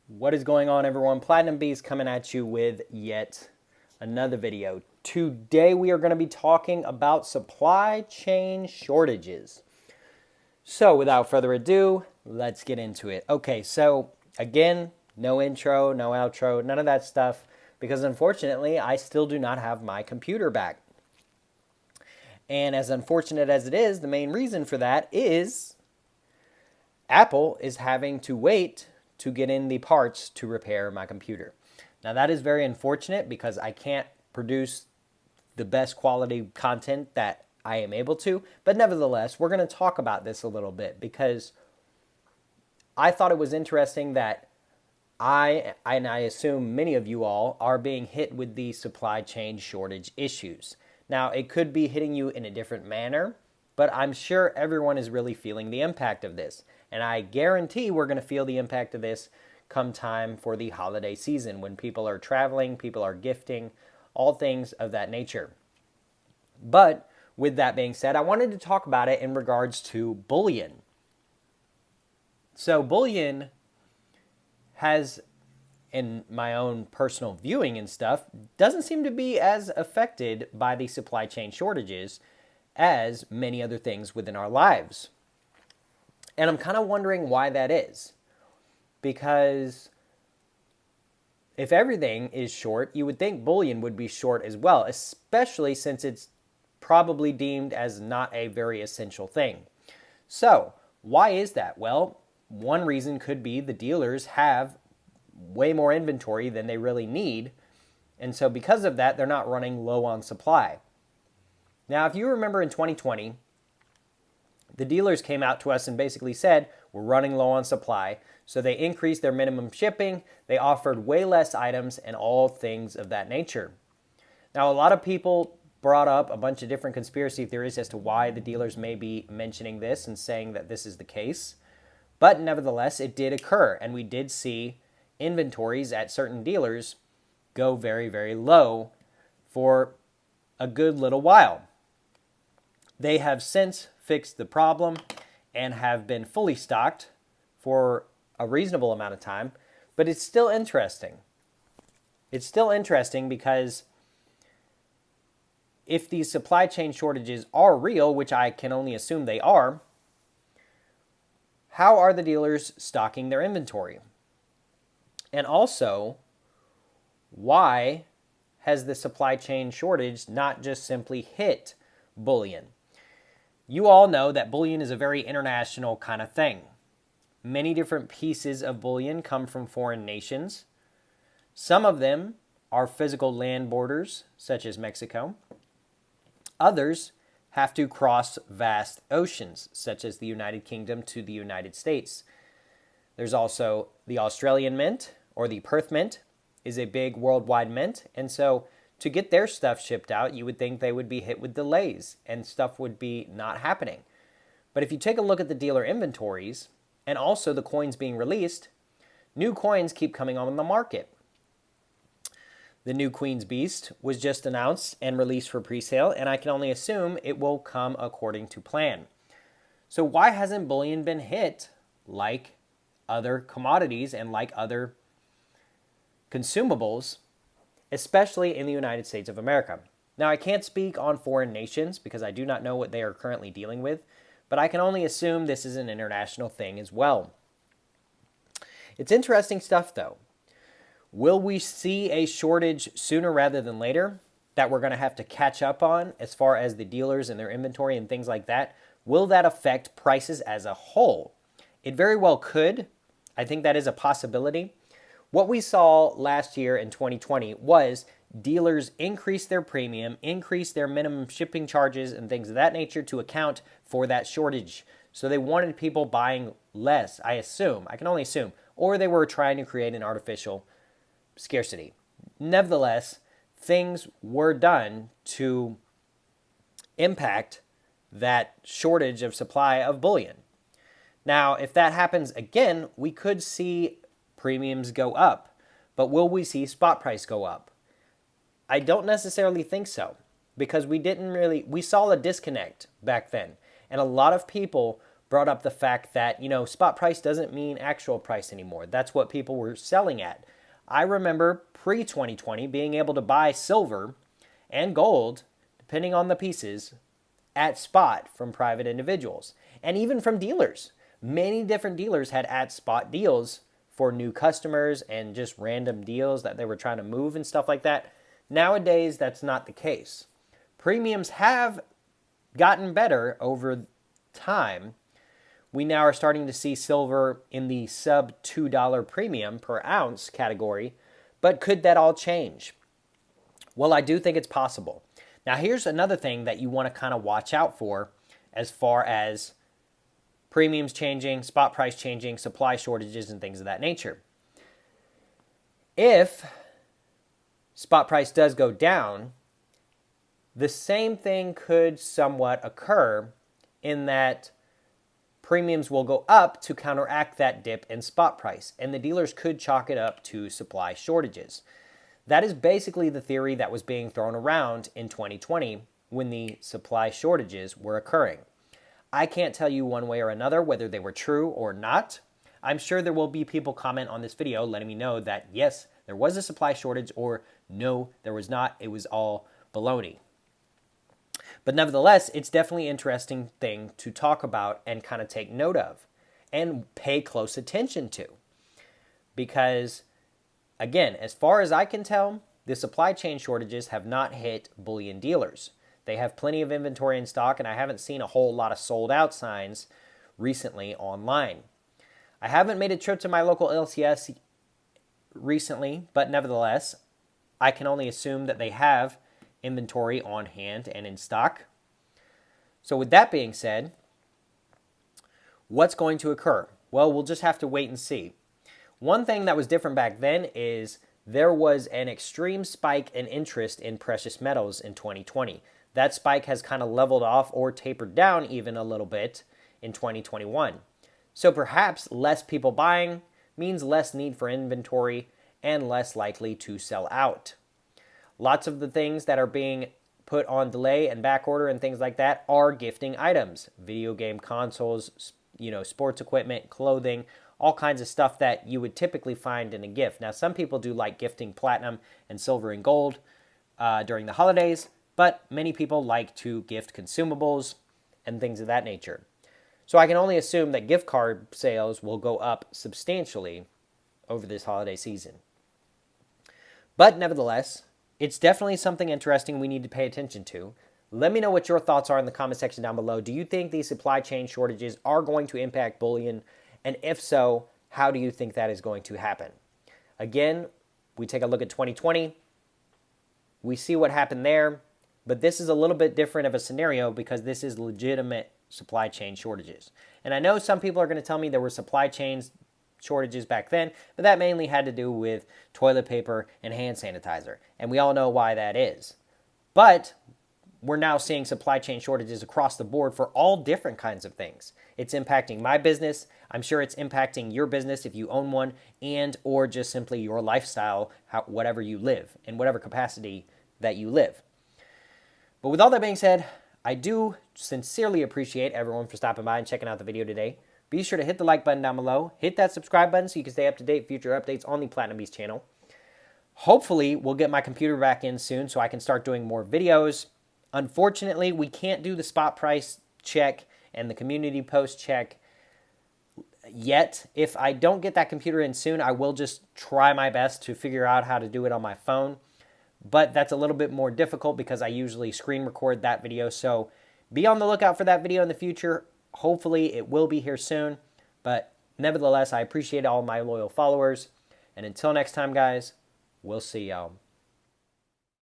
What is going on, everyone? Platinum Beast coming at you with yet another video. Today we are going to be talking about supply chain shortages. So without further ado, let's get into it. Okay, so again, no intro, no outro, none of that stuff, because unfortunately I still do not have my computer back. And as unfortunate as it is, the main reason for that is Apple is having to wait to get in the parts to repair my computer. Now that is very unfortunate because I can't produce the best quality content that I am able to, but nevertheless, we're going to talk about this a little bit because I thought it was interesting that I assume many of you all are being hit with the supply chain shortage issues. Now, it could be hitting you in a different manner, but I'm sure everyone is really feeling the impact of this. And I guarantee we're going to feel the impact of this come time for the holiday season when people are traveling, people are gifting, all things of that nature. But with that being said, I wanted to talk about it in regards to Bullion. So Bullion has, in my own personal viewing and stuff, doesn't seem to be as affected by the supply chain shortages as many other things within our lives. And I'm kind of wondering why that is. Because if everything is short, you would think Bullion would be short as well, especially since it's probably deemed as not a very essential thing. So, why is that? Well, one reason could be the dealers have way more inventory than they really need. And so because of that, they're not running low on supply. Now, if you remember in 2020, the dealers came out to us and basically said, we're running low on supply. So they increased their minimum shipping. They offered way less items and all things of that nature. Now, a lot of people brought up a bunch of different conspiracy theories as to why the dealers may be mentioning this and saying that this is the case. But nevertheless, it did occur. And we did see inventories at certain dealers go very, very low for a good little while. They have since fixed the problem and have been fully stocked for a reasonable amount of time, but it's still interesting. It's still interesting because if these supply chain shortages are real, which I can only assume they are, how are the dealers stocking their inventory? And also, why has the supply chain shortage not just simply hit Bullion? You all know that bullion is a very international kind of thing. Many different pieces of bullion come from foreign nations. Some of them are physical land borders, such as Mexico. Others have to cross vast oceans, such as the United Kingdom to the United States. There's also the Australian mint, or the Perth mint, is a big worldwide mint, and so to get their stuff shipped out, you would think they would be hit with delays and stuff would be not happening. But if you take a look at the dealer inventories and also the coins being released, new coins keep coming on the market. The new Queen's Beast was just announced and released for pre-sale, and I can only assume it will come according to plan. So why hasn't bullion been hit like other commodities and like other consumables, especially in the United States of America? Now, I can't speak on foreign nations because I do not know what they are currently dealing with, but I can only assume this is an international thing as well. It's interesting stuff, though. Will we see a shortage sooner rather than later that we're going to have to catch up on as far as the dealers and their inventory and things like that? Will that affect prices as a whole? It very well could. I think that is a possibility. What we saw last year in 2020 was dealers increase their premium, increase their minimum shipping charges and things of that nature to account for that shortage. So they wanted people buying less, I assume. I can only assume. Or they were trying to create an artificial scarcity. Nevertheless, things were done to impact that shortage of supply of bullion. Now, if that happens again, we could see premiums go up, but will we see spot price go up? I don't necessarily think so because we saw a disconnect back then, and a lot of people brought up the fact that, spot price doesn't mean actual price anymore. That's what people were selling at. I remember pre-2020 being able to buy silver and gold, depending on the pieces, at spot from private individuals and even from dealers. Many different dealers had at spot deals for new customers and just random deals that they were trying to move and stuff like that. Nowadays, that's not the case. Premiums have gotten better over time. We now are starting to see silver in the sub $2 premium per ounce category, but could that all change? Well, I do think it's possible. Now, here's another thing that you want to kind of watch out for as far as premiums changing, spot price changing, supply shortages, and things of that nature. If spot price does go down, the same thing could somewhat occur in that premiums will go up to counteract that dip in spot price, and the dealers could chalk it up to supply shortages. That is basically the theory that was being thrown around in 2020 when the supply shortages were occurring. I can't tell you one way or another whether they were true or not. I'm sure there will be people comment on this video letting me know that yes, there was a supply shortage, or no, there was not. It was all baloney. But nevertheless, it's definitely an interesting thing to talk about and kind of take note of and pay close attention to. Because, again, as far as I can tell, the supply chain shortages have not hit bullion dealers. They have plenty of inventory in stock, and I haven't seen a whole lot of sold out signs recently online. I haven't made a trip to my local LCS recently, but nevertheless, I can only assume that they have inventory on hand and in stock. So with that being said, what's going to occur? Well, we'll just have to wait and see. One thing that was different back then is there was an extreme spike in interest in precious metals in 2020. That spike has kind of leveled off or tapered down even a little bit in 2021. So perhaps less people buying means less need for inventory and less likely to sell out. Lots of the things that are being put on delay and back order and things like that are gifting items. Video game consoles, sports equipment, clothing, all kinds of stuff that you would typically find in a gift. Now, some people do like gifting platinum and silver and gold during the holidays, but many people like to gift consumables and things of that nature. So I can only assume that gift card sales will go up substantially over this holiday season. But nevertheless, it's definitely something interesting we need to pay attention to. Let me know what your thoughts are in the comment section down below. Do you think these supply chain shortages are going to impact bullion? And if so, how do you think that is going to happen? Again, we take a look at 2020. We see what happened there. But this is a little bit different of a scenario because this is legitimate supply chain shortages. And I know some people are going to tell me there were supply chains shortages back then, but that mainly had to do with toilet paper and hand sanitizer. And we all know why that is. But we're now seeing supply chain shortages across the board for all different kinds of things. It's impacting my business. I'm sure it's impacting your business if you own one, and or just simply your lifestyle, whatever you live, in whatever capacity that you live. But with all that being said, I do sincerely appreciate everyone for stopping by and checking out the video today. Be sure to hit the like button down below. Hit that subscribe button so you can stay up to date with future updates on the Platinum Beast channel. Hopefully, we'll get my computer back in soon so I can start doing more videos. Unfortunately, we can't do the spot price check and the community post check yet. If I don't get that computer in soon, I will just try my best to figure out how to do it on my phone. But that's a little bit more difficult because I usually screen record that video. So be on the lookout for that video in the future. Hopefully it will be here soon. But nevertheless, I appreciate all my loyal followers. And until next time, guys, we'll see y'all.